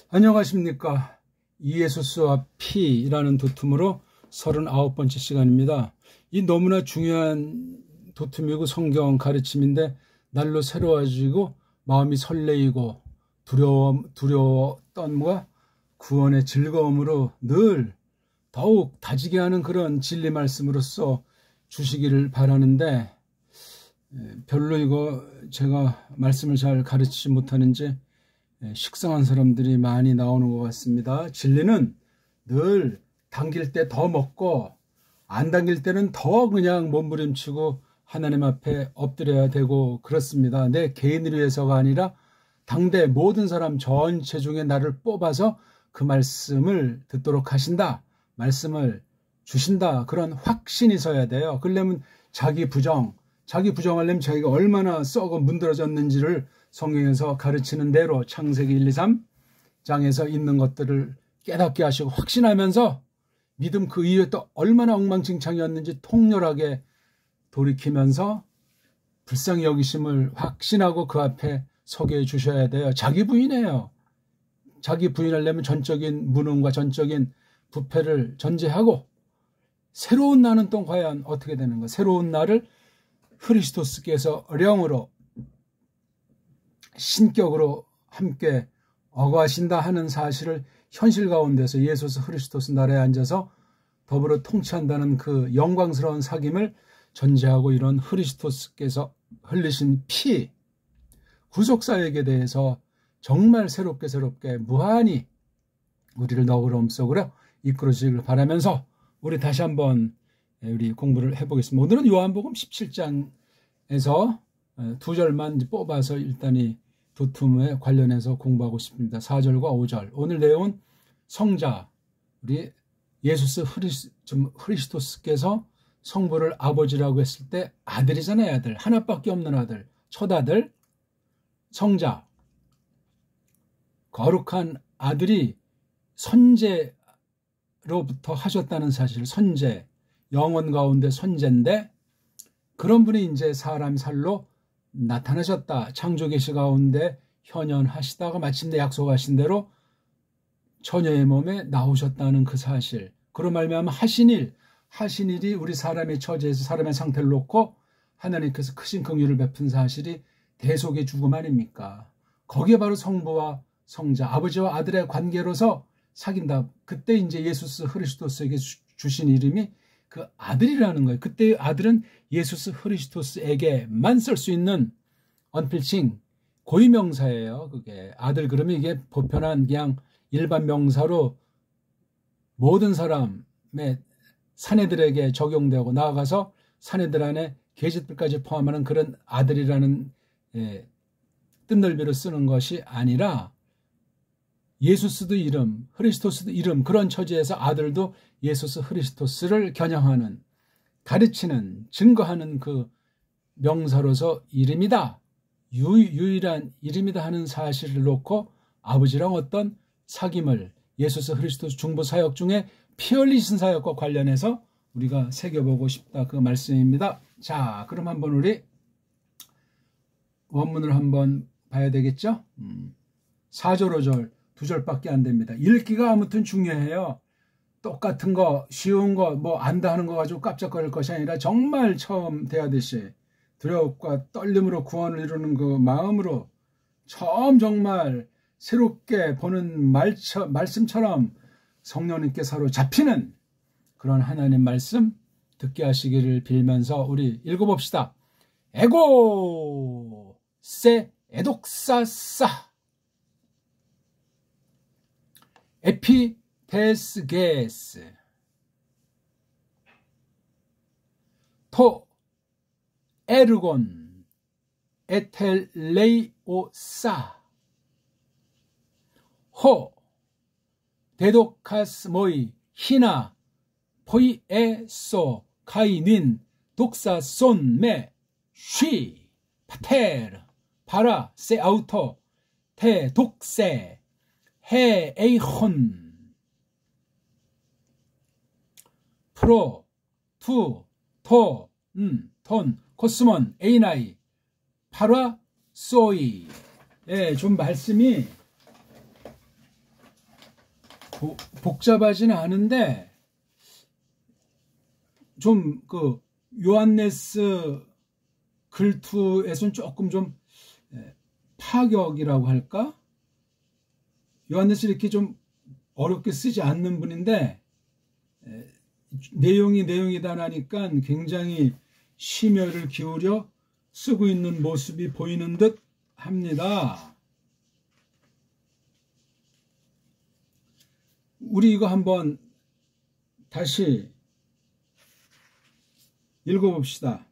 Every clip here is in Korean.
안녕하십니까. 이예수스와 피라는 도툼으로 39번째 시간입니다. 이 너무나 중요한 도툼이고 성경 가르침인데 날로 새로워지고 마음이 설레이고 두려웠던 구원의 즐거움으로 늘 더욱 다지게 하는 그런 진리 말씀으로서 주시기를 바라는데, 별로 이거 제가 말씀을 잘 가르치지 못하는지 식상한 사람들이 많이 나오는 것 같습니다. 진리는 늘 당길 때 더 먹고 안 당길 때는 더 그냥 몸부림치고 하나님 앞에 엎드려야 되고 그렇습니다. 내 개인을 위해서가 아니라 당대 모든 사람 전체 중에 나를 뽑아서 그 말씀을 듣도록 하신다, 말씀을 주신다, 그런 확신이 있어야 돼요. 그러려면 자기 부정하려면 자기가 얼마나 썩어 문드러졌는지를 성경에서 가르치는 대로 창세기 1, 2, 3장에서 있는 것들을 깨닫게 하시고 확신하면서 믿음 그 이후에 또 얼마나 엉망진창이었는지 통렬하게 돌이키면서 불쌍히 여기심을 확신하고 그 앞에 서게 해주셔야 돼요. 자기 부인이에요. 자기 부인하려면 전적인 무능과 전적인 부패를 전제하고 새로운 나는 또 과연 어떻게 되는가. 새로운 나를 그리스도께서 영으로 신격으로 함께 어거하신다 하는 사실을 현실 가운데서 예수 그리스도스 나라에 앉아서 더불어 통치한다는 그 영광스러운 사귐을 전제하고 이런 그리스도께서 흘리신 피, 구속사역에 대해서 정말 새롭게 무한히 우리를 너그러움 속으로 이끌어주시길 바라면서 우리 다시 한번 우리 공부를 해보겠습니다. 오늘은 요한복음 17장에서 두 절만 뽑아서 일단 이 도툼에 관련해서 공부하고 싶습니다. 4절과 5절. 오늘 내용은 성자, 우리 예수 그리스도께서 성부를 아버지라고 했을 때 아들이잖아요. 아들. 하나밖에 없는 아들. 첫아들. 성자. 거룩한 아들이 선제로부터 하셨다는 사실. 선제. 영원 가운데 선제인데 그런 분이 이제 사람 살로 나타나셨다. 창조 계시 가운데 현현하시다가 마침내 약속하신 대로 처녀의 몸에 나오셨다는 그 사실. 그로 말미암아 하신 일이 우리 사람의 처지에서 사람의 상태를 놓고 하나님께서 크신 긍휼을 베푼 사실이 대속의 죽음 아닙니까? 거기에 바로 성부와 성자, 아버지와 아들의 관계로서 사귄다. 그때 이제 예수 그리스도스에게 주신 이름이 그 아들이라는 거예요. 그때 아들은 예수 그리스도스에게만 쓸 수 있는 언필칭 고유명사예요. 그게 아들 그러면 이게 보편한 그냥 일반 명사로 모든 사람의 사내들에게 적용되고 나아가서 사내들 안에 계집들까지 포함하는 그런 아들이라는 뜻넓이로 쓰는 것이 아니라 예수스도 이름, 그리스도스도 이름, 그런 처지에서 아들도 예수 그리스도스를 겨냥하는, 가르치는, 증거하는 그 명사로서 이름이다. 유일한 이름이다 하는 사실을 놓고 아버지랑 어떤 사귐을 예수 그리스도 중보 사역 중에 피 흘리신 사역과 관련해서 우리가 새겨보고 싶다. 그 말씀입니다. 자, 그럼 한번 우리 원문을 한번 봐야 되겠죠? 4절, 5절, 2절밖에 안 됩니다. 읽기가 아무튼 중요해요. 똑같은 거, 쉬운 거, 뭐 안다 하는 거 가지고 깜짝거릴 것이 아니라 정말 처음 대하듯이 두려움과 떨림으로 구원을 이루는 그 마음으로 처음 정말 새롭게 보는 말씀처럼 성령님께 사로잡히는 그런 하나님 말씀 듣게 하시기를 빌면서 우리 읽어봅시다. 에고 세 에독사사 에피데스게스 토 에르곤 에텔레이오사 호 데도카스모이 히나 포이에소 카이닌 독사손메 쉬 파테르 파라 세아우토 테독세 헤에이혼 프로 투 토 톤 코스몬 에이나이 파라 소이. 좀 말씀이 복잡하지는 않은데 좀 그 요한네스 글투에서는 조금 좀 파격이라고 할까? 요한네스 이렇게 좀 어렵게 쓰지 않는 분인데 내용이다 나니까 굉장히 심혈을 기울여 쓰고 있는 모습이 보이는 듯 합니다. 우리 이거 한번 다시 읽어봅시다.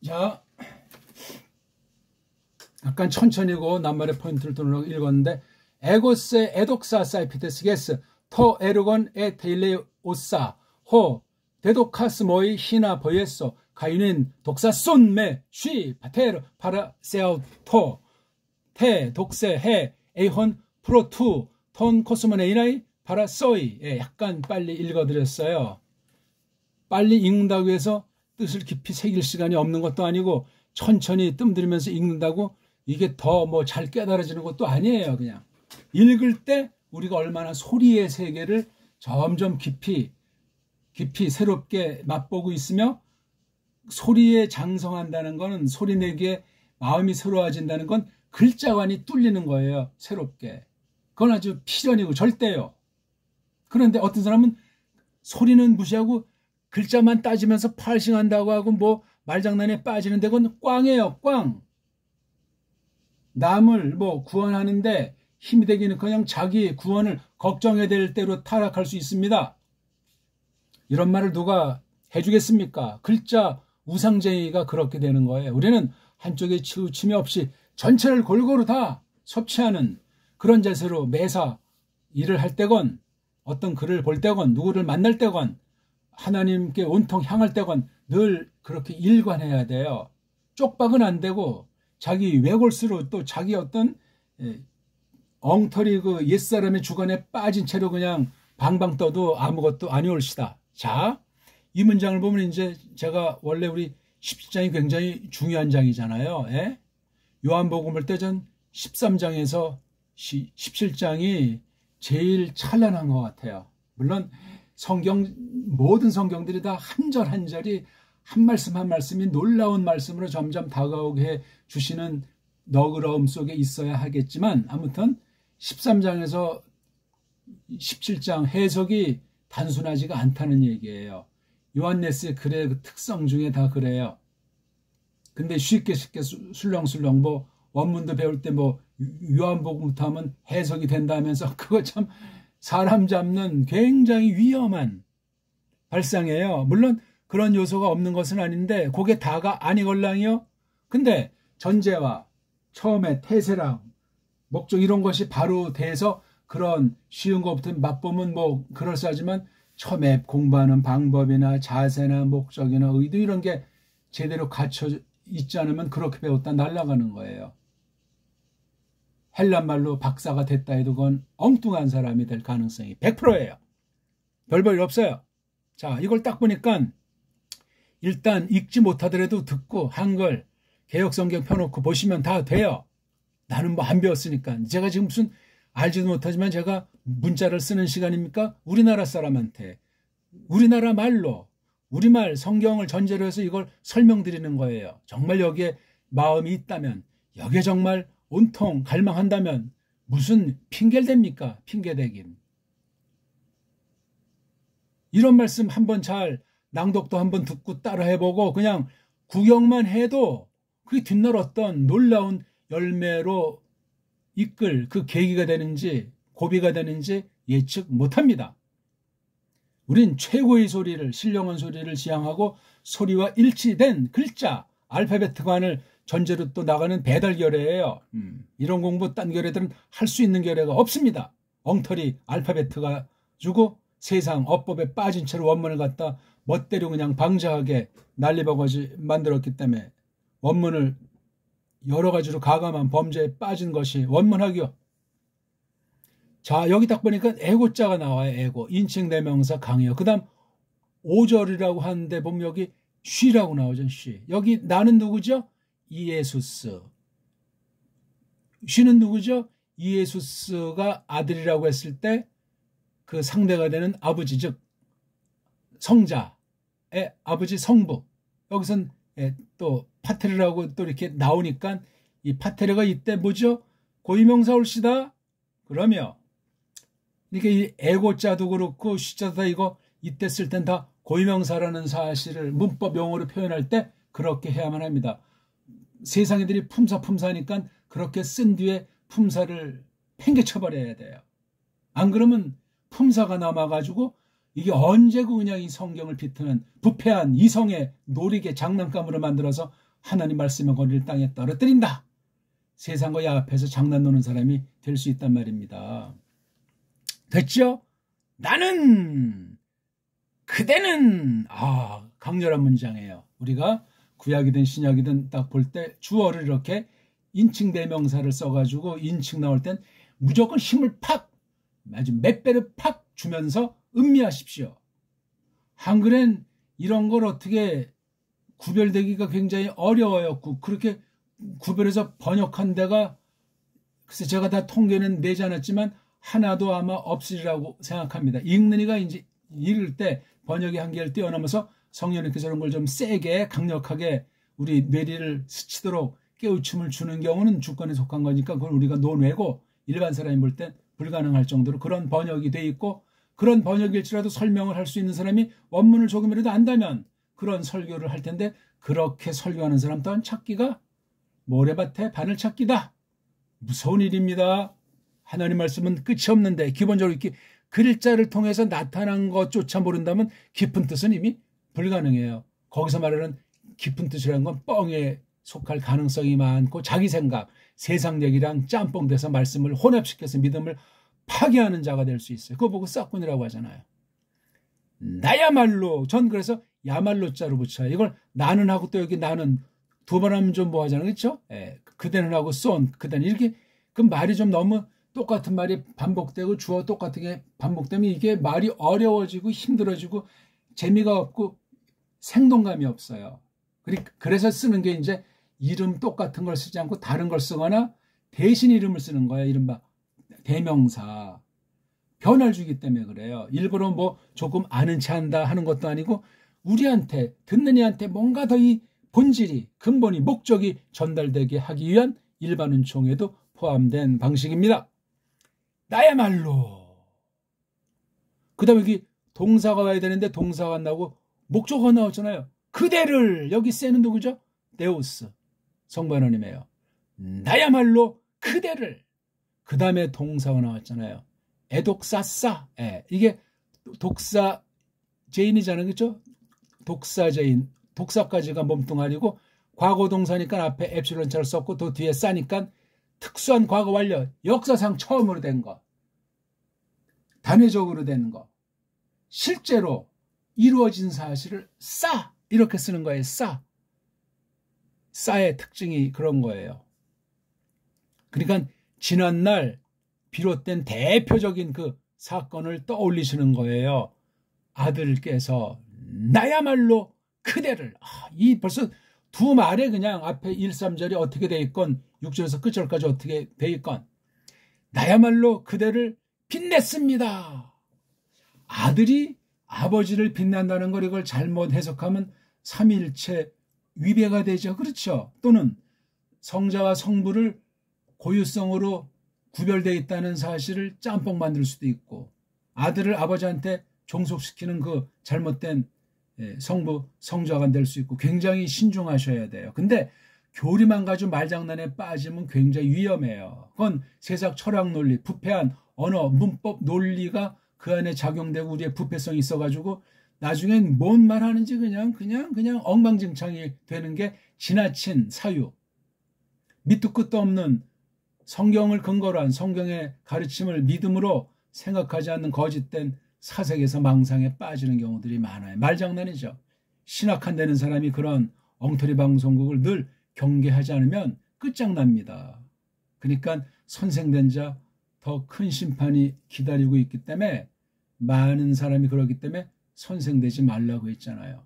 자, 약간 천천히고 낱말의 포인트를 두느라고 읽었는데 에고세 에독사 사이피테스게스 토 에르곤 에 테일레오사 호 데도카스모이 히나 보예소 가유닌 독사 쏜메 쉬 파테르 파라세오토 테 독세 해 에이혼 프로투 톤 코스모네이나이 파라소이. 약간 빨리 읽어드렸어요. 빨리 읽는다고 해서 뜻을 깊이 새길 시간이 없는 것도 아니고 천천히 뜸들이면서 읽는다고 이게 더 뭐 잘 깨달아지는 것도 아니에요. 그냥 읽을 때 우리가 얼마나 소리의 세계를 점점 깊이 새롭게 맛보고 있으며 소리에 장성한다는 것은 소리 내기에 마음이 새로워진다는 건 글자관이 뚫리는 거예요. 새롭게. 그건 아주 필연이고 절대요. 그런데 어떤 사람은 소리는 무시하고 글자만 따지면서 팔싱한다고 하고 뭐 말장난에 빠지는데 그건 꽝이에요. 꽝. 남을 뭐 구원하는데 힘이 되기는 그냥 자기 구원을 걱정해야 될 대로 타락할 수 있습니다. 이런 말을 누가 해주겠습니까? 글자 우상쟁이가 그렇게 되는 거예요. 우리는 한쪽에 치우침이 없이 전체를 골고루 다 섭취하는 그런 자세로 매사 일을 할 때건 어떤 글을 볼 때건 누구를 만날 때건 하나님께 온통 향할 때건 늘 그렇게 일관해야 돼요. 쪽박은 안 되고 자기 외골수로 또 자기 어떤 엉터리 그 옛사람의 주관에 빠진 채로 그냥 방방 떠도 아무것도 아니올시다. 자, 이 문장을 보면 이제 제가 원래 우리 17장이 굉장히 중요한 장이잖아요. 예? 요한복음을 때 전 13장에서 17장이 제일 찬란한 것 같아요. 물론 모든 성경들이 다 한 절 한 절이 한 말씀 한 말씀이 놀라운 말씀으로 점점 다가오게 해 주시는 너그러움 속에 있어야 하겠지만 아무튼 13장에서 17장 해석이 단순하지가 않다는 얘기예요. 요한네스의 글의 그 특성 중에 다 그래요. 근데 쉽게 술렁술렁 뭐 원문도 배울 때 뭐 요한복음부터 하면 해석이 된다면서 그거 참 사람 잡는 굉장히 위험한 발상이에요. 물론 그런 요소가 없는 것은 아닌데 그게 다가 아니걸랑이요. 근데 전제와 처음에 태세랑 목적 이런 것이 바로 돼서 그런 쉬운 것부터 맛보면 뭐 그럴싸하지만 처음에 공부하는 방법이나 자세나 목적이나 의도 이런 게 제대로 갖춰 있지 않으면 그렇게 배웠다 날아가는 거예요. 헬란말로 박사가 됐다 해도 그건 엉뚱한 사람이 될 가능성이 100%예요. 별 볼 일 없어요. 자, 이걸 딱 보니까 일단 읽지 못하더라도 듣고 한글 개역성경 펴놓고 보시면 다 돼요. 나는 뭐 안 배웠으니까. 제가 지금 무슨 알지도 못하지만 제가 문자를 쓰는 시간입니까? 우리나라 사람한테 우리나라 말로 우리말 성경을 전제로 해서 이걸 설명드리는 거예요. 정말 여기에 마음이 있다면 여기에 정말 온통 갈망한다면 무슨 핑계를 댑니까? 핑계대긴. 이런 말씀 한번 잘 낭독도 한번 듣고 따라 해보고 그냥 구경만 해도 그게 뒷날 어떤 놀라운 열매로 이끌 그 계기가 되는지 고비가 되는지 예측 못합니다. 우린 최고의 소리를 신령한 소리를 지향하고 소리와 일치된 글자 알파벳관을 전제로 또 나가는 배달결례예요. 이런 공부 딴 결례들은 할 수 있는 결례가 없습니다. 엉터리 알파벳가 주고 세상 어법에 빠진 채로 원문을 갖다 멋대로 그냥 방자하게 난리버거지 만들었기 때문에 원문을 여러 가지로 가감한 범죄에 빠진 것이 원문학이요. 자, 여기 딱 보니까 애고자가 나와요. 애고. 인칭 대명사 강이요. 그 다음 5절이라고 하는데 보면 여기 쉬라고 나오죠. 쉬. 여기 나는 누구죠? 이에수스. 쉬는 누구죠? 이에수스가 아들이라고 했을 때 그 상대가 되는 아버지, 즉 성자의 아버지 성부. 여기선 또 파테르라고 또 이렇게 나오니까 이 파테르가 이때 뭐죠? 고유명사 올시다. 그러며 이렇게 이 애고자도 그렇고 쉬자도 다 이거 이때 쓸 땐 다 고유명사라는 사실을 문법 용어로 표현할 때 그렇게 해야만 합니다. 세상애들이 품사하니까 그렇게 쓴 뒤에 품사를 팽개쳐버려야 돼요. 안 그러면 품사가 남아가지고 이게 언제고 그냥 이 성경을 비트는 부패한 이성의 놀이개 장난감으로 만들어서 하나님 말씀의 권리를 땅에 떨어뜨린다. 세상과 야합해서 장난 노는 사람이 될 수 있단 말입니다. 됐죠? 나는 그대는 강렬한 문장이에요. 우리가 구약이든 신약이든 딱 볼 때 주어를 이렇게 인칭 대명사를 써가지고 인칭 나올 땐 무조건 힘을 팍 아주 몇 배를 팍 주면서 음미하십시오. 한글엔 이런 걸 어떻게 구별되기가 굉장히 어려워요. 그렇게 구별해서 번역한 데가 글쎄 제가 다 통계는 내지 않았지만 하나도 아마 없으리라고 생각합니다. 읽는 이가 이제 읽을 때 번역의 한계를 뛰어넘어서 성령님께서 그런 걸 좀 세게 강력하게 우리 뇌리를 스치도록 깨우침을 주는 경우는 주권에 속한 거니까 그걸 우리가 논외고 일반 사람이 볼 땐 불가능할 정도로 그런 번역이 돼 있고 그런 번역일지라도 설명을 할 수 있는 사람이 원문을 조금이라도 안다면 그런 설교를 할 텐데 그렇게 설교하는 사람 또한 찾기가 모래밭에 바늘 찾기다. 무서운 일입니다. 하나님 말씀은 끝이 없는데 기본적으로 이렇게 글자를 통해서 나타난 것조차 모른다면 깊은 뜻은 이미 불가능해요. 거기서 말하는 깊은 뜻이라는 건 뻥에 속할 가능성이 많고 자기 생각, 세상 얘기랑 짬뽕 돼서 말씀을 혼합시켜서 믿음을 파괴하는 자가 될 수 있어요. 그거 보고 싹군이라고 하잖아요. 나야말로 전 그래서 야말로 자로 붙여요. 이걸 나는 하고 또 여기 나는 두 번 하면 좀 뭐 하잖아요. 그렇죠? 그대는 하고 쏜 그대는 이렇게 그 말이 좀 너무 똑같은 말이 반복되고 주어 똑같은 게 반복되면 이게 말이 어려워지고 힘들어지고 재미가 없고 생동감이 없어요. 그래서 쓰는 게 이제 이름 똑같은 걸 쓰지 않고 다른 걸 쓰거나 대신 이름을 쓰는 거예요. 이른바 대명사. 변화를 주기 때문에 그래요. 일부러 뭐 조금 아는 체 한다 하는 것도 아니고 우리한테 듣는 이한테 뭔가 더 이 본질이 근본이 목적이 전달되게 하기 위한 일반 은총에도 포함된 방식입니다. 나야말로. 그 다음에 여기 동사가 와야 되는데 동사가 안 나오고 목적어가 나왔잖아요. 그대를 여기 쓰는 누구죠? 데우스 성부 하나님이에요. 나야말로 그대를. 그 다음에 동사가 나왔잖아요. 에독사싸. 이게 독사 제인이잖아요. 그렇죠? 독사 제인. 독사까지가 몸뚱아리고 과거 동사니까 앞에 엡실론자를 썼고 또 뒤에 싸니까 특수한 과거 완료. 역사상 처음으로 된 거. 단회적으로 된 거. 실제로 이루어진 사실을 싸 이렇게 쓰는 거예요. 싸의 특징이 그런 거예요. 그러니까 지난날 비롯된 대표적인 그 사건을 떠올리시는 거예요. 아들께서 나야말로 그대를 이 벌써 두 말에 그냥 앞에 1, 3절이 어떻게 돼 있건 6절에서 끝절까지 어떻게 돼 있건 나야말로 그대를 빛냈습니다. 아들이 아버지를 빛난다는 걸 이걸 잘못 해석하면 삼위일체 위배가 되죠. 그렇죠? 또는 성자와 성부를 고유성으로 구별되어 있다는 사실을 짬뽕 만들 수도 있고 아들을 아버지한테 종속시키는 그 잘못된 성부, 성자가 될 수 있고 굉장히 신중하셔야 돼요. 근데 교리만 가지고 말장난에 빠지면 굉장히 위험해요. 그건 세상 철학 논리, 부패한 언어, 문법 논리가 그 안에 작용되고 우리의 부패성이 있어가지고 나중엔 뭔 말하는지 그냥 엉망진창이 되는 게 지나친 사유. 밑도 끝도 없는 성경을 근거로 한 성경의 가르침을 믿음으로 생각하지 않는 거짓된 사색에서 망상에 빠지는 경우들이 많아요. 말장난이죠. 신학한다는 사람이 그런 엉터리 방송국을 늘 경계하지 않으면 끝장납니다. 그러니까 선생된 자 더 큰 심판이 기다리고 있기 때문에 많은 사람이 그러기 때문에 선생되지 말라고 했잖아요.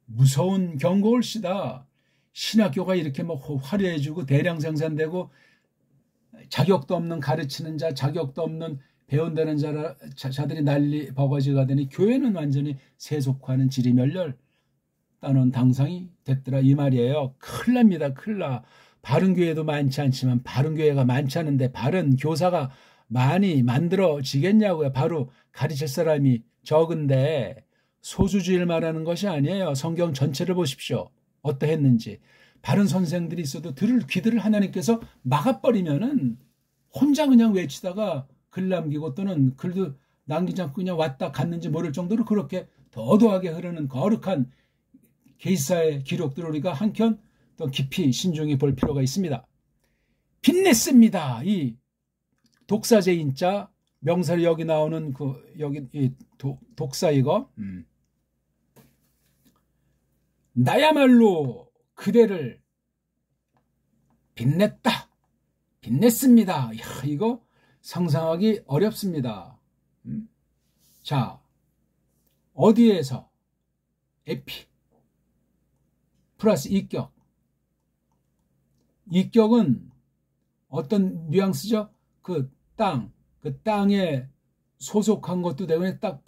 무서운 경고일시다. 신학교가 이렇게 뭐 화려해지고 대량 생산되고 자격도 없는 가르치는 자, 자격도 없는 배운다는 자들이 난리 버거지가 되니 교회는 완전히 세속화하는 지리멸렬 따놓은 당상이 됐더라 이 말이에요. 큰일 납니다. 큰일 나. 바른 교회도 많지 않지만 바른 교회가 많지 않은데 바른 교사가 많이 만들어지겠냐고요. 바로 가르칠 사람이 적은데 소수주의를 말하는 것이 아니에요. 성경 전체를 보십시오. 어떠했는지. 바른 선생들이 있어도 들을 귀들을 하나님께서 막아버리면은 혼자 그냥 외치다가 글 남기고 또는 글도 남기지 않고 그냥 왔다 갔는지 모를 정도로 그렇게 도도하게 흐르는 거룩한 계시사의 기록들을 우리가 한켠 또 깊이 신중히 볼 필요가 있습니다. 빛냈습니다. 이 독사제인자 명사를 여기 나오는 여기 이 독사 이거 나야말로 그대를 빛냈다. 빛냈습니다. 야, 이거 상상하기 어렵습니다. 자, 어디에서 에피 플러스 이격. 이격은 어떤 뉘앙스죠? 그 땅에 소속한 것도 되고 딱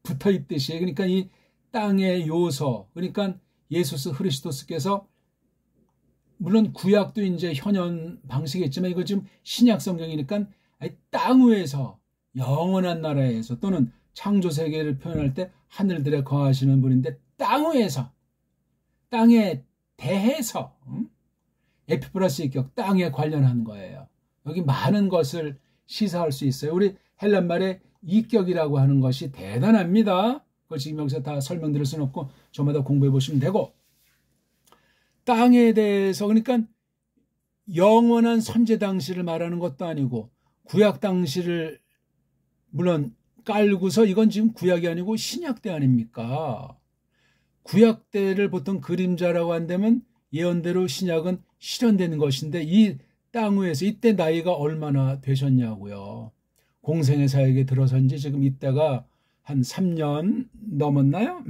붙어 있듯이. 그러니까 이 땅의 요소. 그러니까 예수스 그리스도스께서 물론 구약도 이제 현현 방식이겠지만 이거 지금 신약 성경이니까 땅 위에서 영원한 나라에서 또는 창조 세계를 표현할 때 하늘들에 거하시는 분인데 땅 위에서 땅에 대해서 에피 플러스 이격 땅에 관련한 거예요. 여기 많은 것을 시사할 수 있어요. 우리 헬란말에 이격이라고 하는 것이 대단합니다. 그걸 지금 여기서 다 설명드릴 수는 없고 저마다 공부해 보시면 되고 땅에 대해서 그러니까 영원한 선제 당시를 말하는 것도 아니고 구약 당시를 물론 깔고서 이건 지금 구약이 아니고 신약 때 아닙니까? 구약 때를 보통 그림자라고 한다면 예언대로 신약은 실현되는 것인데 이 땅 위에서 이때 나이가 얼마나 되셨냐고요. 공생의 사역에 들어선 지 지금 이때가 한 3년 넘었나요?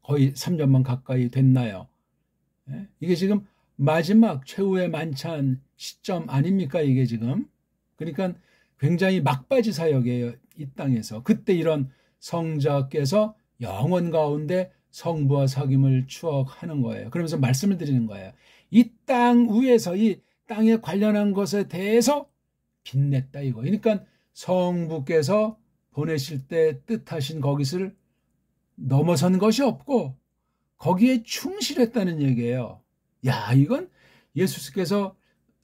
거의 3년만 가까이 됐나요? 이게 지금 마지막 최후의 만찬 시점 아닙니까? 이게 지금. 그러니까 굉장히 막바지 사역이에요. 이 땅에서. 그때 이런 성자께서 영원 가운데 성부와 사귐을 추억하는 거예요. 그러면서 말씀을 드리는 거예요. 이 땅 위에서 이 땅에 관련한 것에 대해서 빛냈다 이거. 그러니까 성부께서 보내실 때 뜻하신 거기를 넘어선 것이 없고 거기에 충실했다는 얘기예요. 야, 이건 예수께서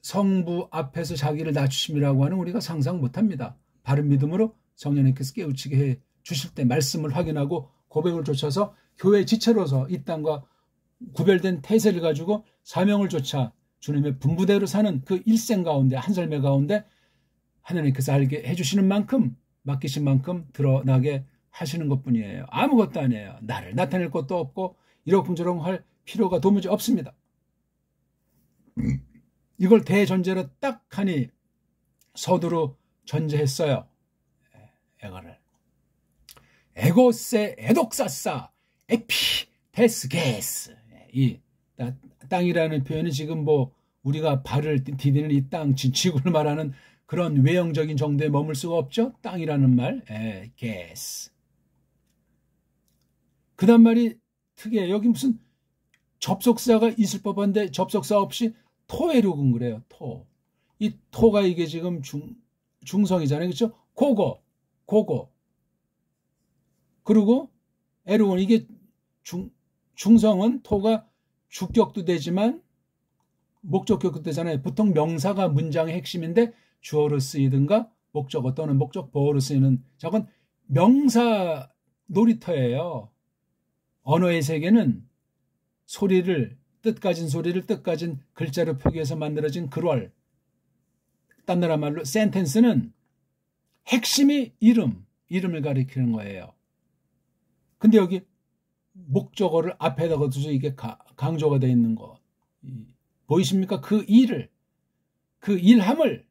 성부 앞에서 자기를 낮추심이라고 하는 우리가 상상 못합니다. 바른 믿음으로 성령님께서 깨우치게 해 주실 때 말씀을 확인하고 고백을 좇아서 교회 지체로서 이 땅과 구별된 태세를 가지고 사명을 좇아 주님의 분부대로 사는 그 일생 가운데 한 삶의 가운데 하나님께서 알게 해주시는 만큼 맡기신 만큼 드러나게 하시는 것뿐이에요. 아무것도 아니에요. 나를 나타낼 것도 없고 이러쿵저러쿵 할 필요가 도무지 없습니다. 이걸 대전제로 딱 하니 서두로 전제했어요. 이거를 에고세 에독사사 에피 데스게스. 이 땅이라는 표현이 지금 뭐 우리가 발을 디디는 이 땅 지구를 말하는 그런 외형적인 정도에 머물 수가 없죠. 땅이라는 말 게스. 그다음 말이 특이해요. 여기 무슨 접속사가 있을 법한데 접속사 없이 토에룩은 그래요. 토. 이 토가 이게 지금 중성이잖아요. 그렇죠? 고고. 그리고 에룩은 이게 중성은 토가 주격도 되지만 목적격도 되잖아요. 보통 명사가 문장의 핵심인데 주어로 쓰이든가 목적어 또는 목적 보어로 쓰이는 저건 명사 놀이터예요. 언어의 세계는 뜻 가진 글자로 표기해서 만들어진 글월. 딴 나라 말로 센텐스는 핵심이 이름을 가리키는 거예요. 근데 여기 목적어를 앞에다가 두서 이게 강조가 되어 있는 거. 보이십니까? 그 일함을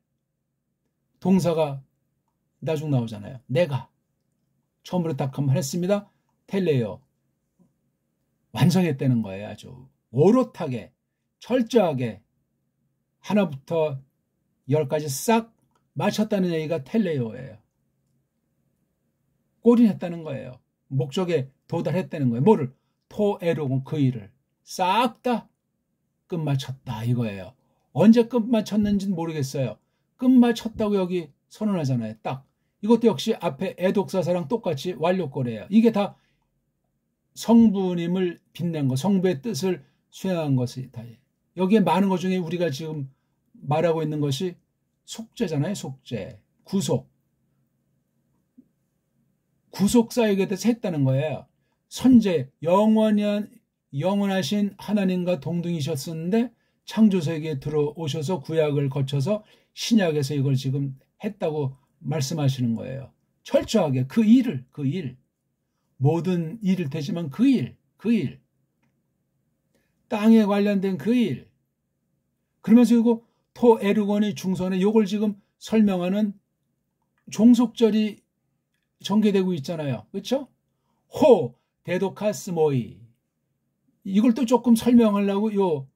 동사가 나중 나오잖아요. 내가 처음으로 딱 한번 했습니다. 텔레요. 완성했다는 거예요. 아주 오롯하게 철저하게 하나부터 10까지 싹 맞췄다는 얘기가 텔레오예요. 꼬린했다는 거예요. 목적에 도달했다는 거예요. 뭐를? 토에르곤 그 일을 싹 다 끝마쳤다 이거예요. 언제 끝마쳤는지는 모르겠어요. 끝마쳤다고 여기 선언하잖아요. 딱. 이것도 역시 앞에 애독사사랑 똑같이 완료거래예요. 이게 다 성부님을 빛낸 거, 성부의 뜻을 수행한 것이 다. 여기에 많은 것 중에 우리가 지금 말하고 있는 것이 속죄잖아요. 속죄. 구속. 구속사역에 대해서 했다는 거예요. 선제, 영원하신 하나님과 동등이셨었는데 창조세계에 들어오셔서 구약을 거쳐서 신약에서 이걸 지금 했다고 말씀하시는 거예요. 철저하게 그 일. 모든 일일 테지만 그 일. 땅에 관련된 그 일. 그러면서 이거 토에르곤의 중선에 이걸 지금 설명하는 종속절이 전개되고 있잖아요. 그렇죠? 호 데도카스모이. 이걸 또 조금 설명하려고 요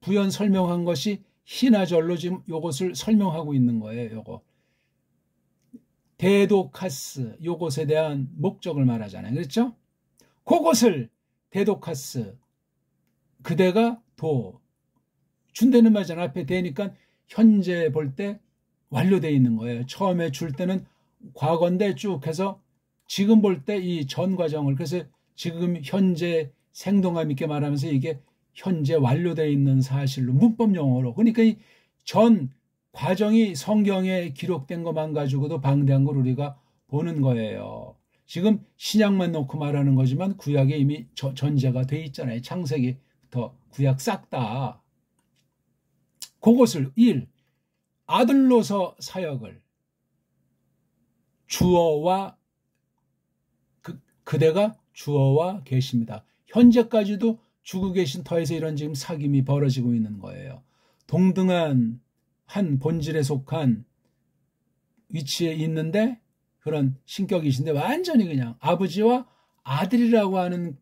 부연 설명한 것이 희나절로 지금 요것을 설명하고 있는 거예요. 요거. 데도카스 요것에 대한 목적을 말하잖아요. 그렇죠? 그것을 데도카스 그대가 도 준다는 말이잖아요. 앞에 대니까 현재 볼 때 완료되어 있는 거예요. 처음에 줄 때는 과거인데 쭉 해서 지금 볼 때 이 전 과정을 그래서 지금 현재 생동감 있게 말하면서 이게 현재 완료되어 있는 사실로 문법 용어로 그러니까 이 전 과정이 성경에 기록된 것만 가지고도 방대한 걸 우리가 보는 거예요. 지금 신약만 놓고 말하는 거지만 구약에 이미 전제가 돼 있잖아요. 창세기부터 구약 싹 다. 그것을 아들로서 사역을 주어와 그대가 주어와 계십니다. 현재까지도 주고 계신 터에서 이런 지금 사귐이 벌어지고 있는 거예요. 동등한 한 본질에 속한 위치에 있는데 그런 신격이신데 완전히 그냥 아버지와 아들이라고 하는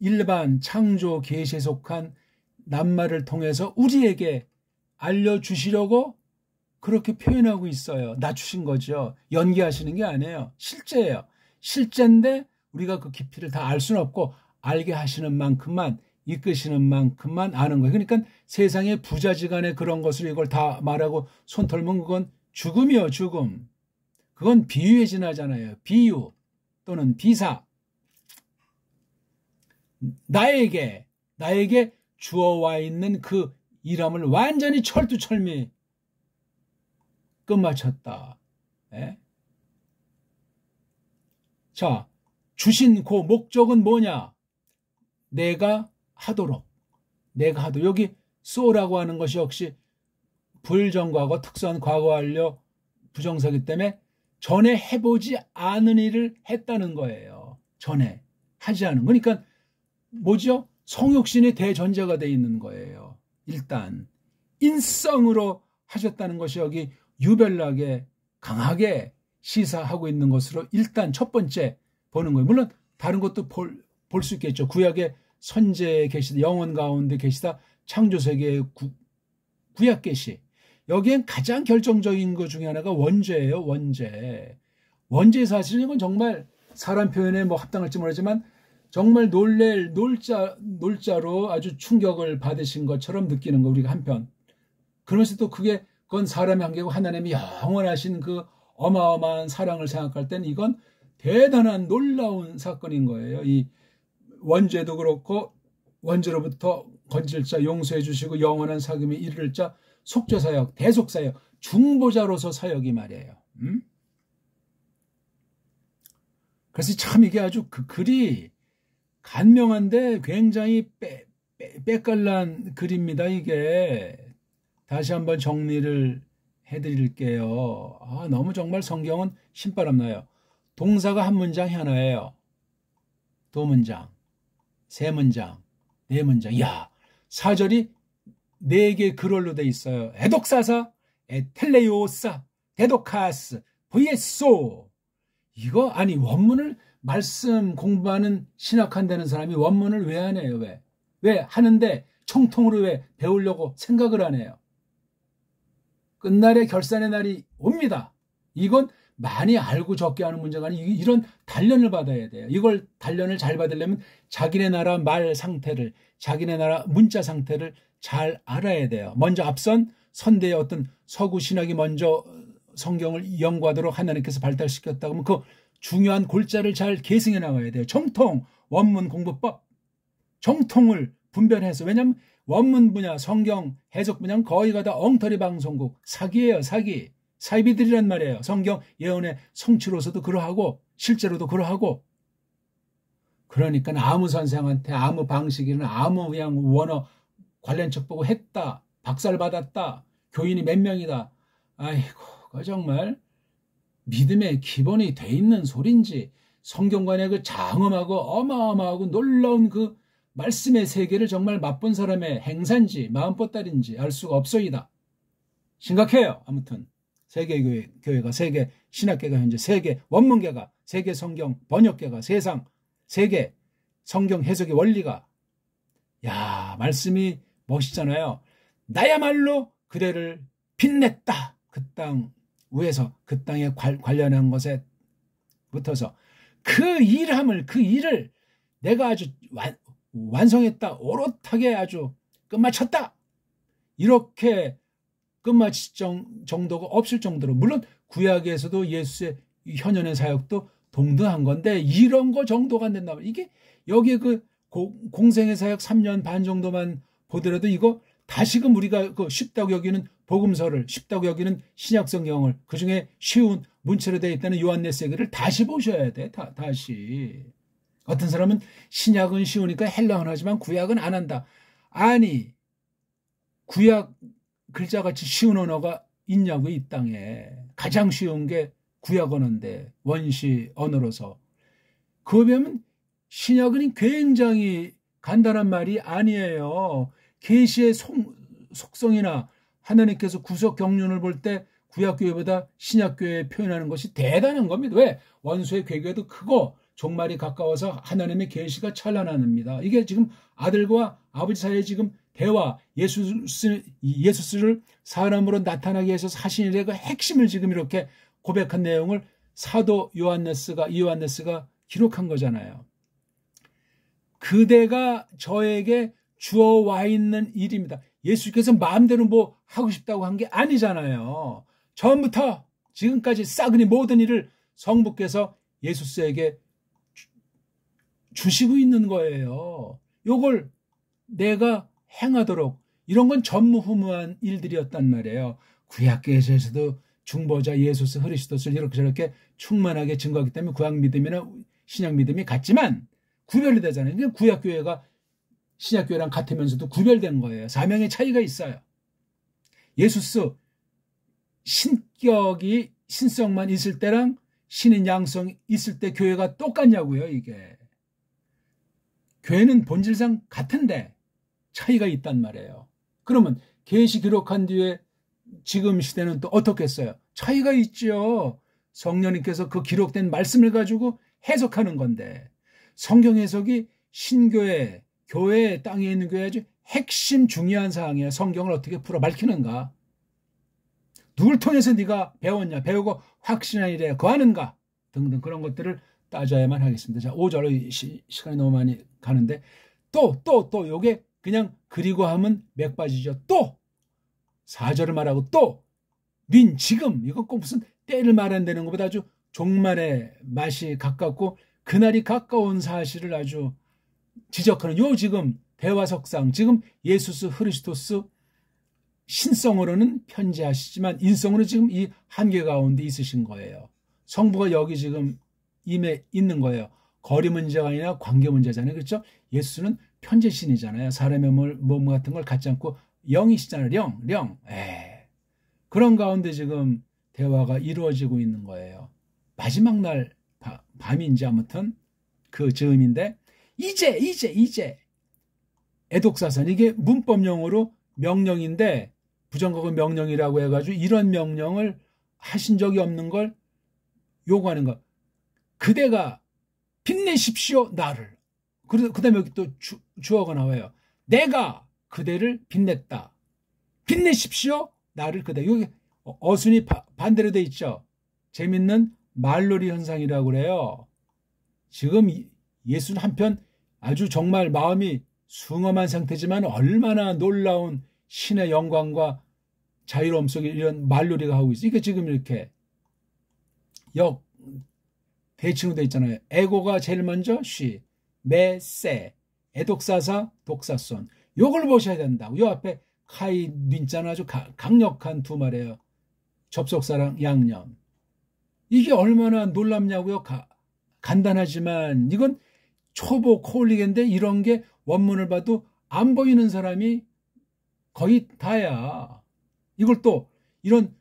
일반 창조 계시에 속한 낱말을 통해서 우리에게 알려주시려고 그렇게 표현하고 있어요. 낮추신 거죠. 연기하시는 게 아니에요. 실제예요. 실제인데 우리가 그 깊이를 다 알 수는 없고 알게 하시는 만큼만 이끄시는 만큼만 아는 거예요. 그러니까 세상에 부자지간에 그런 것을 이걸 다 말하고 손 털면 그건 죽음이요. 죽음. 그건 비유에 지나잖아요. 비유 또는 비사. 나에게 주어와 있는 그 일함을 완전히 철두철미 끝마쳤다. 예? 자, 주신 그 목적은 뭐냐? 내가 하도록. 여기 so라고 하는 것이 역시 불정과거, 특수한 과거 완료 부정사기 때문에 전에 해보지 않은 일을 했다는 거예요. 전에 하지 않은. 그러니까 뭐죠? 성육신이 대전제가 돼 있는 거예요. 일단 인성으로 하셨다는 것이 여기 유별나게 강하게 시사하고 있는 것으로 일단 첫 번째 보는 거예요. 물론 다른 것도 볼 수 있겠죠. 구약의 선제에 계시다, 영원 가운데 계시다, 창조세계의 구약 계시. 여기엔 가장 결정적인 것 중에 하나가 원죄예요. 원죄 사실은 이건 정말 사람 표현에 뭐 합당할지 모르지만 정말 놀자로 아주 충격을 받으신 것처럼 느끼는 거 우리가 한편. 그러면서 또 그건 사람의 한계고 하나님이 영원하신 그 어마어마한 사랑을 생각할 땐 이건 대단한 놀라운 사건인 거예요. 이 원죄도 그렇고 원죄로부터 건질 자 용서해 주시고 영원한 사귐에 이를 자 속죄사역, 대속사역, 중보자로서 사역이 말이에요. 그래서 참 이게 아주 그 글이 간명한데 굉장히 빼깔난 글입니다. 이게 다시 한번 정리를 해드릴게요. 너무 정말 성경은 신바람 나요. 동사가 한 문장 하나예요. 두 문장, 세 문장, 네 문장. 이야, 사절이 4개 글월로 돼 있어요. 에독사사, 에텔레오사, 데도카스, vso. 이거 아니 원문을 말씀 공부하는 신학한다는 사람이 원문을 왜 안 해요? 왜 하는데 청통으로 왜 배우려고 생각을 안 해요? 끝날에 결산의 날이 옵니다. 이건 많이 알고 적게 하는 문제가 아니고 이런 단련을 받아야 돼요. 이걸 단련을 잘 받으려면 자기네 나라 말 상태를, 자기네 나라 문자 상태를 잘 알아야 돼요. 먼저 앞선 선대의 어떤 서구 신학이 먼저 성경을 연구하도록 하나님께서 발달시켰다고 하면 그 중요한 골자를 잘 계승해 나가야 돼요. 정통, 원문 공부법, 정통을 분별해서. 왜냐하면 원문 분야, 성경 해석 분야는 거의가 다 엉터리 방송국, 사기예요, 사기. 사이비들이란 말이에요. 성경 예언의 성취로서도 그러하고 실제로도 그러하고. 그러니까 아무 선생한테 아무 방식이나 아무 그냥 원어 관련 책 보고 했다, 박살 받았다, 교인이 몇 명이다. 아이고, 그 정말 믿음의 기본이 돼 있는 소린지, 성경관의 그 장엄하고 어마어마하고 놀라운 그 말씀의 세계를 정말 맛본 사람의 행사인지 마음보따리인지 알 수가 없소이다. 심각해요. 아무튼 세계교회가, 세계 신학계가, 현재 세계 원문계가, 세계 성경 번역계가, 세상 세계 성경 해석의 원리가, 야, 말씀이 멋있잖아요. 나야말로 그대를 빛냈다. 그 땅 위에서, 그 땅에 관련한 것에 붙어서 그 일을 내가 아주 완성했다. 오롯하게 아주 끝마쳤다. 이렇게 끝마칠 정도가 없을 정도로, 물론 구약에서도 예수의 현현의 사역도 동등한 건데 이런 거 정도가 안 된다. 이게 여기에 그 공생의 사역 3년 반 정도만 보더라도 이거 다시금 우리가 그 쉽다고 여기는 복음서를, 쉽다고 여기는 신약성경을, 그중에 쉬운 문체로 되어 있다는 요한네스에게를 다시 보셔야 돼. 다시. 어떤 사람은 신약은 쉬우니까 헬라어는 하지만 구약은 안 한다. 아니, 구약 글자같이 쉬운 언어가 있냐고. 이 땅에 가장 쉬운 게 구약 언어인데, 원시 언어로서. 그거 보면 신약은 굉장히 간단한 말이 아니에요. 계시의 속성이나 하나님께서 구속 경륜을 볼 때 구약교회보다 신약교회에 표현하는 것이 대단한 겁니다. 왜? 원수의 괴계도 크고 종말이 가까워서 하나님의 계시가 찬란합니다. 이게 지금 아들과 아버지 사이에 지금 대화, 예수를 사람으로 나타나게 해서 하신 일의 그 핵심을 지금 이렇게 고백한 내용을 사도 요한네스가 기록한 거잖아요. 그대가 저에게 주어와 있는 일입니다. 예수께서 마음대로 뭐 하고 싶다고 한 게 아니잖아요. 처음부터 지금까지 싸그리 모든 일을 성부께서 예수스에게 주시고 있는 거예요. 요걸 내가 행하도록, 이런 건 전무후무한 일들이었단 말이에요. 구약계시에서도 중보자 예수스 그리스도를 이렇게 저렇게 충만하게 증거하기 때문에 구약 믿음이나 신약 믿음이 같지만 구별이 되잖아요. 그러니까 구약교회가 신약교회랑 같으면서도 구별된 거예요. 사명의 차이가 있어요. 예수스 신격이, 신성만 있을 때랑 신인 양성 있을 때 교회가 똑같냐고요. 이게 교회는 본질상 같은데 차이가 있단 말이에요. 그러면 계시 기록한 뒤에 지금 시대는 또 어떻겠어요? 차이가 있죠. 성령님께서 그 기록된 말씀을 가지고 해석하는 건데, 성경 해석이 신교회, 교회 땅에 있는 교회 아주 핵심 중요한 사항이에요. 성경을 어떻게 풀어 밝히는가? 누굴 통해서 네가 배웠냐? 배우고 확신한 일에 거하는가? 등등 그런 것들을 따져야만 하겠습니다. 자, 5절로 시간이 너무 많이 가는데 또 요게 그냥 그리고 하면 맥 빠지죠. 또 4절을 말하고 또 지금, 이거 꼭 무슨 때를 말한다는 것보다 아주 종말의 맛이 가깝고 그날이 가까운 사실을 아주 지적하는 요 지금 대화석상, 지금 예수스 그리스도스 신성으로는 편지하시지만 인성으로 지금 이 한계 가운데 있으신 거예요. 성부가 여기 지금 임해 있는 거예요. 거리 문제가 아니라 관계 문제잖아요. 그렇죠? 예수는 편재신이잖아요. 사람의 몸 같은 걸 갖지 않고 영이시잖아요. 령. 그런 가운데 지금 대화가 이루어지고 있는 거예요. 마지막 날 밤인지 아무튼 그 즈음인데 이제 애독사선, 이게 문법용어로 명령인데 부정거구 명령이라고 해가지고 이런 명령을 하신 적이 없는 걸 요구하는 것. 그대가 빛내십시오 나를. 그 다음에 여기 또 주어가 나와요. 내가 그대를 빛냈다. 빛내십시오 나를 그대. 여기 어순이 반대로 돼 있죠. 재밌는 말놀이 현상이라고 그래요. 지금 예수는 한편 아주 정말 마음이 숭엄한 상태지만 얼마나 놀라운 신의 영광과 자유로움 속에 이런 말놀이가 하고 있어요. 이게 지금 이렇게 대칭으로 돼 있잖아요. 에고가 제일 먼저 쉬, 매, 세, 애독사사, 독사손. 요걸 보셔야 된다고. 요 앞에 카이, 닌자는 아주 강력한 두 말이에요. 접속사랑 양념. 이게 얼마나 놀랍냐고요. 간단하지만 이건 초보 코올리겐데 이런 게 원문을 봐도 안 보이는 사람이 거의 다야. 이걸 또 이런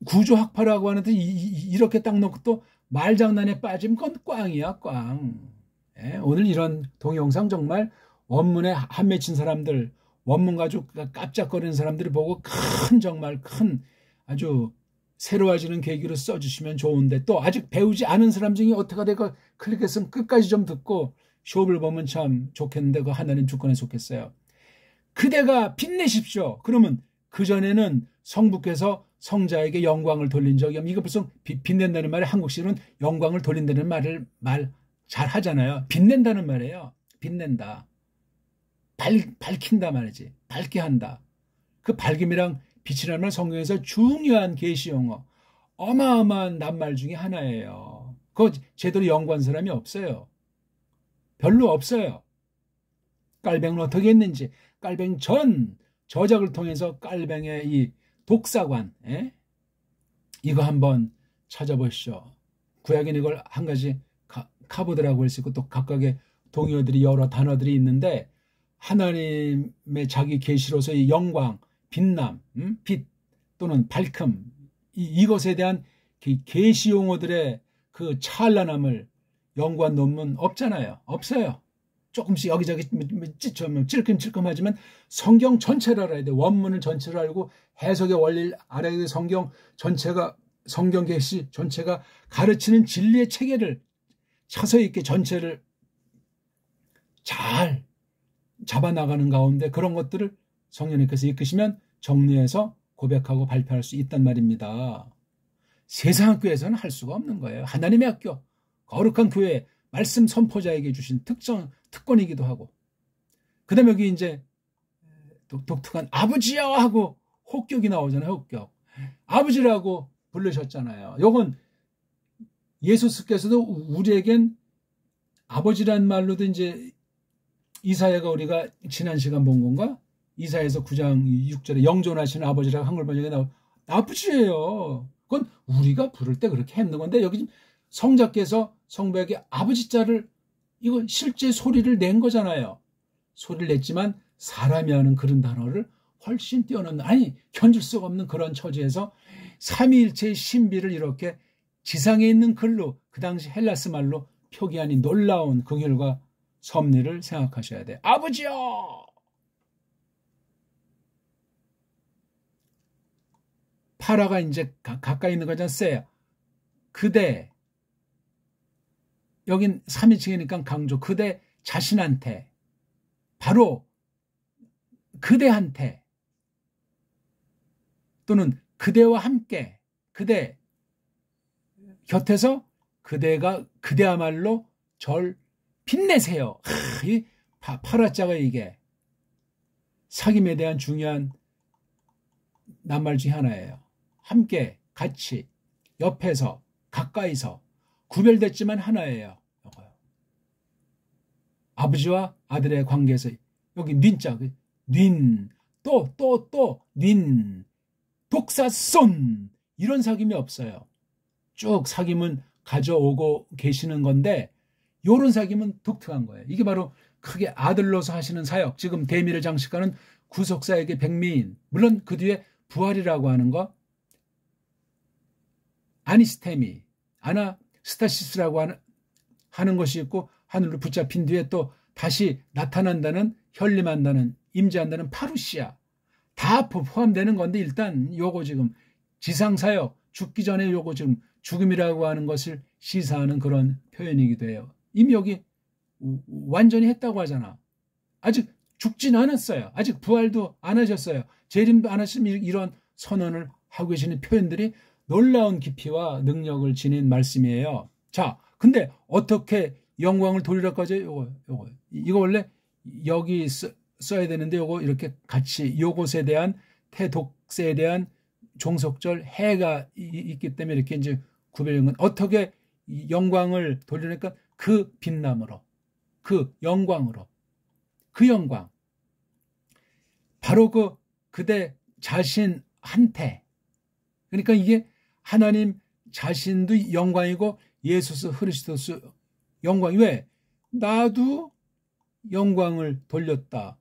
구조학파라고 하는데 이렇게 딱 놓고 또 말장난에 빠지면 그건 꽝이야 꽝. 예, 오늘 이런 동영상 정말 원문에 한 맺힌 사람들, 원문 가지고 깜짝거리는 사람들이 보고 정말 큰 아주 새로워지는 계기로 써주시면 좋은데, 또 아직 배우지 않은 사람 중에 어떻게 될까 클릭했으면 끝까지 좀 듣고 쇼를 보면 참 좋겠는데, 그 하나님 주권에 속했어요. 그대가 빛내십시오. 그러면 그전에는 성부께서 성자에게 영광을 돌린 적이 없는, 이거 무슨 빛낸다는 말에 한국식으로는 영광을 돌린다는 말 잘 하잖아요. 빛낸다는 말이에요. 빛낸다. 밝힌다 말이지. 밝게 한다. 그 밝음이랑 빛이라는 말 성경에서 중요한 계시 용어, 어마어마한 낱말 중에 하나예요. 그거 제대로 연구한 사람이 없어요. 별로 없어요. 깔뱅은 어떻게 했는지, 깔뱅 전 저작을 통해서 깔뱅의 이 독사관, 이거 한번 찾아보시죠. 구약에는 이걸 한 가지 카보드라고 할 수 있고, 또 각각의 동요들이 여러 단어들이 있는데, 하나님의 자기 계시로서의 영광, 빛남, 빛 또는 밝음, 이것에 대한 계시 용어들의 그 찬란함을 연구한 논문 없잖아요. 없어요. 조금씩 여기저기 찔끔찔끔하지만 성경 전체를 알아야 돼. 원문을 전체를 알고 해석의 원리를 알아야 돼. 성경 전체가, 성경 계시 전체가 가르치는 진리의 체계를 차서 있게 전체를 잘 잡아나가는 가운데 그런 것들을 성령님께서 이끄시면 정리해서 고백하고 발표할 수 있단 말입니다. 세상 학교에서는 할 수가 없는 거예요. 하나님의 학교, 거룩한 교회, 말씀 선포자에게 주신 특권이기도 하고, 그 다음에 여기 이제 독특한 아버지여 하고 혹격이 나오잖아요. 혹격. 아버지라고 부르셨잖아요. 요건 예수께서도 우리에겐 아버지란 말로도 이제 이사야가 우리가 지난 시간 본 건가? 이사야에서 9장 6절에 영존하시는 아버지라고 한글 번역에 나오 아버지예요. 그건 우리가 부를 때 그렇게 했는 건데, 여기 성자께서 성부에게 아버지 자를, 이거 실제 소리를 낸 거잖아요. 소리를 냈지만 사람이 하는 그런 단어를 훨씬 뛰어넘는, 아니 견줄 수가 없는 그런 처지에서 삼위일체의 신비를 이렇게 지상에 있는 글로, 그 당시 헬라스 말로 표기하니 놀라운 긍휼과 섭리를 생각하셔야 돼. 아버지요! 파라가 이제 가까이 있는 거잖아. 쎄. 그대, 여긴 3인칭이니까 강조. 그대 자신한테, 바로 그대한테, 또는 그대와 함께, 그대 곁에서 그대야말로 절 빛내세요. 이 파라자가 이게 사귐에 대한 중요한 낱말 중에 하나예요. 함께, 같이, 옆에서, 가까이서, 구별됐지만 하나예요. 아버지와 아들의 관계에서 여기 닌자, 닌, 또, 닌, 독사손, 이런 사귐이 없어요. 쭉 사귐은 가져오고 계시는 건데, 요런 사귐은 독특한 거예요. 이게 바로 크게 아들로서 하시는 사역, 지금 대미를 장식하는 구속사에게 백미인, 물론 그 뒤에 부활이라고 하는 거, 아니스테미, 아나스타시스라고 하는 것이 있고, 하늘로 붙잡힌 뒤에 또 다시 나타난다는, 현림한다는, 임재한다는 파루시아, 다 포함되는 건데, 일단 요거 지금 지상사역, 죽기 전에 요거 지금 죽음이라고 하는 것을 시사하는 그런 표현이기도 해요. 이미 여기 완전히 했다고 하잖아. 아직 죽진 않았어요. 아직 부활도 안 하셨어요. 재림도 안 하시면 이런 선언을 하고 계시는 표현들이 놀라운 깊이와 능력을 지닌 말씀이에요. 자, 근데 어떻게 영광을 돌리라까지 이거 원래 여기 써야 되는데 요거 이렇게 같이 요것에 대한 태독세에 대한 종속절 해가 있기 때문에 이렇게 이제 구별된 건 어떻게 영광을 돌리니까 그 빛남으로 그 영광으로 그 영광 바로 그대 자신한테 그러니까 이게 하나님 자신도 영광이고 예수 그리스도스 영광이 왜? 나도 영광을 돌렸다.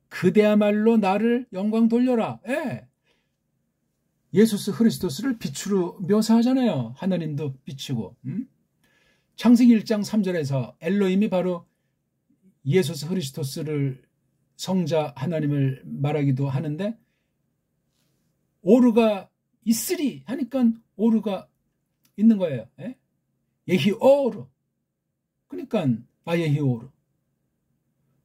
그대야말로 나를 영광 돌려라. 예. 예수 그리스도스를 빛으로 묘사하잖아요. 하나님도 빛이고. 창세기 1장 3절에서 엘로힘이 바로 예수 그리스도스를 성자 하나님을 말하기도 하는데 오르가 있으리 하니까 오르가 있는 거예요. 예? 예히오르. 그러니까 예히오르.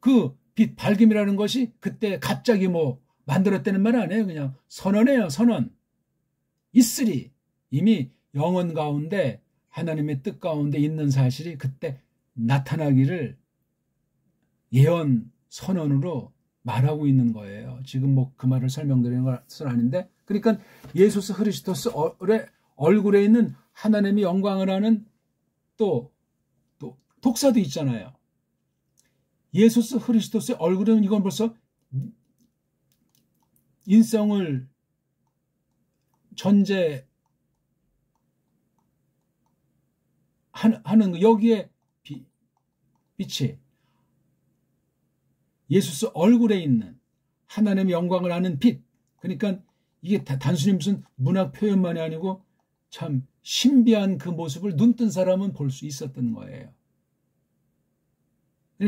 그 빛 밝음이라는 것이 그때 갑자기 뭐 만들었다는 말 아니에요. 그냥 선언이에요. 선언. 있으리. 이미 영혼 가운데 하나님의 뜻 가운데 있는 사실이 그때 나타나기를 예언 선언으로 말하고 있는 거예요. 지금 뭐 그 말을 설명드리는 것은 아닌데 그러니까 예수 그리스도스의 얼굴에 있는 하나님의 영광을 하는 또 독사도 있잖아요. 예수 그리스도스의 얼굴에는 이건 벌써 인성을 전제하는 거 여기에 빛이 예수 얼굴에 있는 하나님의 영광을 아는 빛. 그러니까 이게 단순히 무슨 문학 표현만이 아니고 참 신비한 그 모습을 눈뜬 사람은 볼 수 있었던 거예요.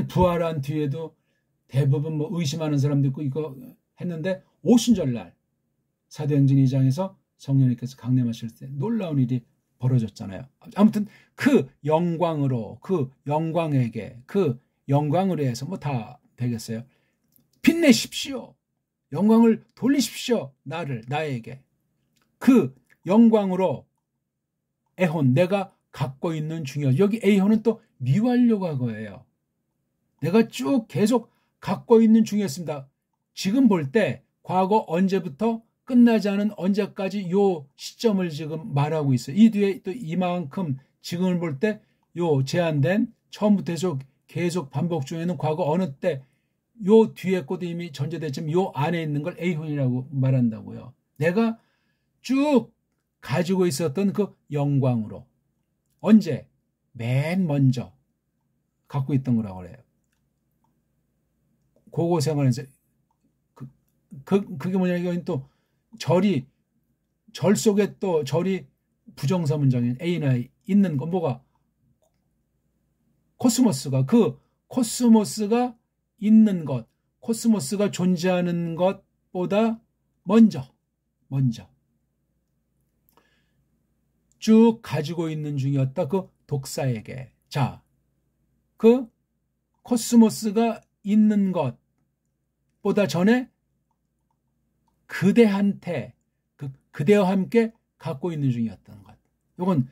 부활한 뒤에도 대부분 뭐 의심하는 사람도 있고 이거 했는데 오순절날 사도행전 2장에서 성령님께서 강림하실 때 놀라운 일이 벌어졌잖아요. 아무튼 그 영광으로 그 영광에게 그 영광으로 해서 뭐 다 되겠어요. 빛내십시오. 영광을 돌리십시오. 나에게. 그 영광으로 에혼 내가 갖고 있는 중요. 여기 에혼은 또 미완료 과거예요. 내가 쭉 계속 갖고 있는 중이었습니다. 지금 볼 때 과거 언제부터 끝나지 않은 언제까지 요 시점을 지금 말하고 있어요. 이 뒤에 또 이만큼 지금을 볼 때 요 제한된 처음부터 계속 반복 중에는 과거 어느 때 요 뒤에 것도 이미 전제됐지만 요 안에 있는 걸 에혼이라고 말한다고요. 내가 쭉 가지고 있었던 그 영광으로 언제? 맨 먼저 갖고 있던 거라고 그래요. 고고 생활에서 그게 뭐냐 이건 또 절 속에 또 절이 부정사 문장인 A나 있는 거 뭐가 코스모스가 그 코스모스가 있는 것 코스모스가 존재하는 것보다 먼저 쭉 가지고 있는 중이었다. 그 독사에게. 자, 그 코스모스가 있는 것보다 전에 그대한테 그대와 함께 갖고 있는 중이었던 것. 이건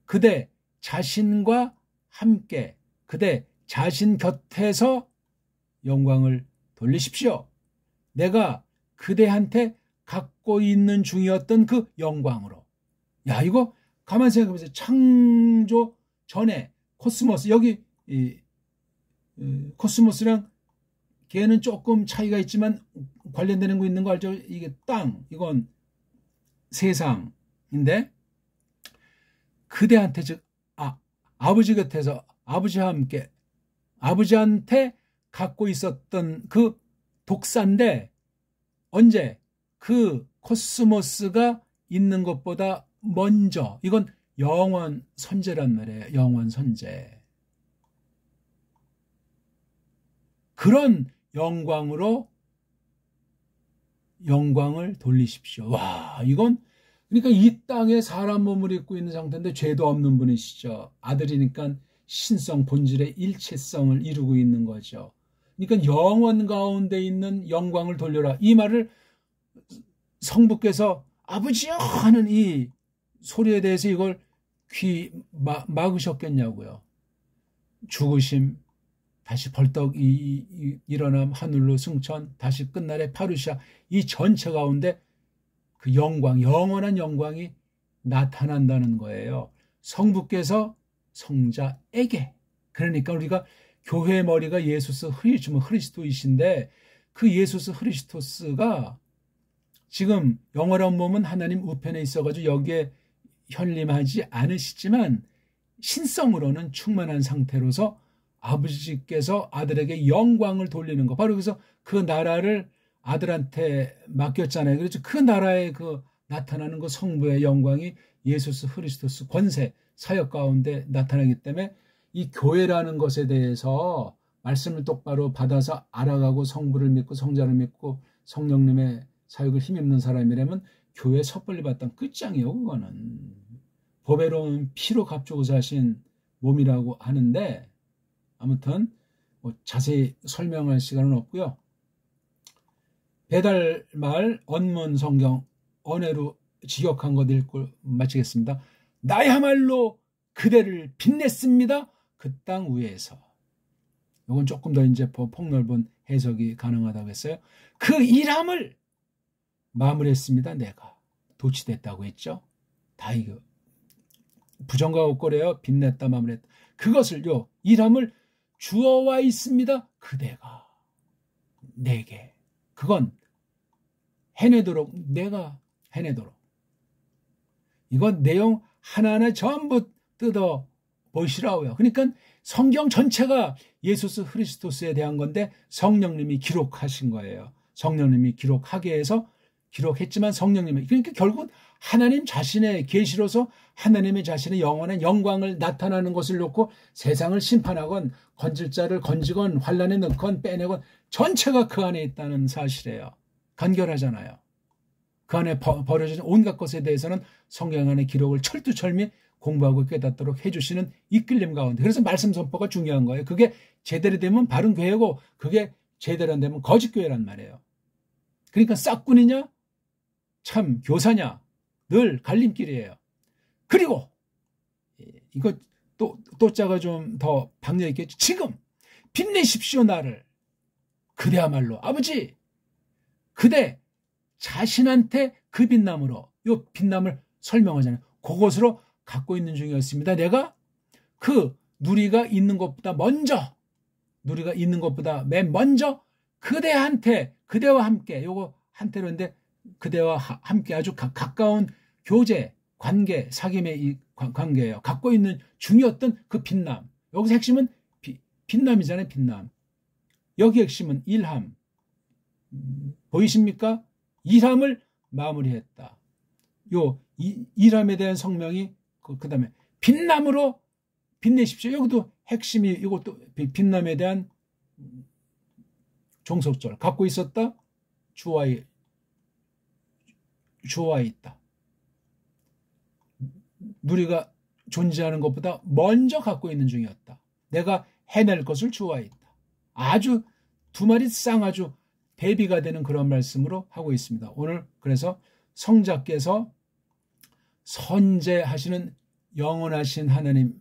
그대 자신과 함께 그대 자신 곁에서 영광을 돌리십시오. 내가 그대한테 갖고 있는 중이었던 그 영광으로. 야, 이거 가만히 생각해보세요. 창조 전에 코스모스 여기 코스모스랑 걔는 조금 차이가 있지만 관련되는 거 있는 거 알죠? 이게 땅, 이건 세상인데 그대한테 즉 아버지 곁에서 아버지와 함께 아버지한테 갖고 있었던 그 독사인데 언제 그 코스모스가 있는 것보다 먼저 이건 영원 선제란 말이에요. 영원 선제. 그런 영광으로 영광을 돌리십시오. 와, 이건 그러니까 이 땅에 사람 몸을 입고 있는 상태인데 죄도 없는 분이시죠. 아들이니까 신성 본질의 일체성을 이루고 있는 거죠. 그러니까 영원 가운데 있는 영광을 돌려라. 이 말을 성부께서 아버지여 하는 이 소리에 대해서 이걸 귀 막으셨겠냐고요. 죽으심, 다시 벌떡 일어남, 하늘로 승천, 다시 끝날의 파루시아, 이 전체 가운데 그 영광, 영원한 영광이 나타난다는 거예요. 성부께서 성자에게. 그러니까 우리가 교회의 머리가 예수스 그리스도이신데 그 예수스 그리스도스가 지금 영원한 몸은 하나님 우편에 있어가지고 여기에 현림하지 않으시지만 신성으로는 충만한 상태로서 아버지께서 아들에게 영광을 돌리는 거. 바로 그래서 그 나라를 아들한테 맡겼잖아요. 그래서 그 나라에 그 나타나는 그 성부의 영광이 예수스 그리스도스 권세, 사역 가운데 나타나기 때문에 이 교회라는 것에 대해서 말씀을 똑바로 받아서 알아가고 성부를 믿고 성자를 믿고 성령님의 사역을 힘입는 사람이라면 교회 섣불리 봤던 끝장이요. 그거는 보배로운 피로 값주고 사신 몸이라고 하는데 아무튼 뭐 자세히 설명할 시간은 없고요. 배달 말 언문 성경 언해로 직역한 것 읽고 마치겠습니다. 나야말로 그대를 빛냈습니다. 그 땅 위에서. 이건 조금 더 이제 폭넓은 해석이 가능하다고 했어요. 그 일함을 마무리했습니다. 내가 도취됐다고 했죠. 다 이거 부정과 옥고래요. 빛냈다 마무리했다. 그것을요. 일함을 주어와 있습니다. 그대가 내게. 그건 해내도록 내가 해내도록. 이건 내용 하나하나 전부 뜯어 보시라고요. 그러니까 성경 전체가 예수스 그리스도스에 대한 건데 성령님이 기록하신 거예요. 성령님이 기록하게 해서 기록했지만 성령님이 그러니까 결국은 하나님 자신의 계시로서 하나님의 자신의 영원한 영광을 나타나는 것을 놓고 세상을 심판하건 건질 자를 건지건 환란에 넣건 빼내건 전체가 그 안에 있다는 사실이에요. 간결하잖아요. 그 안에 버려진 온갖 것에 대해서는 성경 안의 기록을 철두철미 공부하고 깨닫도록 해주시는 이끌림 가운데. 그래서 말씀 선포가 중요한 거예요. 그게 제대로 되면 바른 교회고 그게 제대로 안 되면 거짓 교회란 말이에요. 그러니까 싹군이냐 참 교사냐 늘 갈림길이에요. 그리고 이거 또 자가 좀 더 박력 있겠죠. 지금 빛내십시오 나를. 그대야말로 아버지 그대 자신한테 그 빛남으로 요 빛남을 설명하잖아요. 그것으로 갖고 있는 중이었습니다. 내가 그 누리가 있는 것보다 먼저 누리가 있는 것보다 맨 먼저 그대한테 그대와 함께 요거 한테로인데 그대와 함께 아주 가까운 교제 관계 사귐의 이 관계예요. 갖고 있는 중이었던 그 빛남. 여기서 핵심은 빛남이잖아요. 빛남. 여기 핵심은 일함. 보이십니까? 일함을 마무리했다. 요 일함에 대한 성명이 그 다음에 빛남으로 빛내십시오. 여기도 핵심이 이것도 빛남에 대한 종속절 갖고 있었다. 주와 있다. 누리가 존재하는 것보다 먼저 갖고 있는 중이었다. 내가 해낼 것을 주와 있다. 아주 두 마리 쌍아주 대비가 되는 그런 말씀으로 하고 있습니다. 오늘 그래서 성자께서 선제하시는 영원하신 하나님,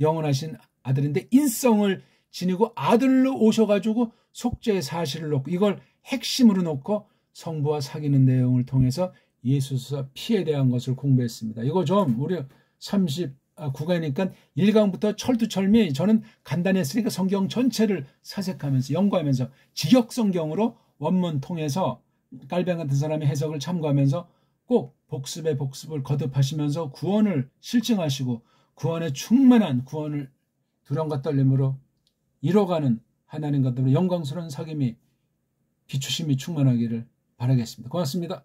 영원하신 아들인데 인성을 지니고 아들로 오셔가지고 속죄의 사실을 놓고 이걸 핵심으로 놓고 성부와 사귀는 내용을 통해서 예수서 피에 대한 것을 공부했습니다. 이거 좀 우리 39강이니까 1강부터 철두철미 저는 간단히 했으니까 성경 전체를 사색하면서 연구하면서 직역성경으로 원문 통해서 깔뱅 같은 사람의 해석을 참고하면서 꼭 복습에 복습을 거듭하시면서 구원을 실증하시고 구원의 충만한 구원을 두려움과 떨림으로 이뤄가는 하나님과 더불어 영광스러운 사귐이 비추심이 충만하기를 바라겠습니다. 고맙습니다.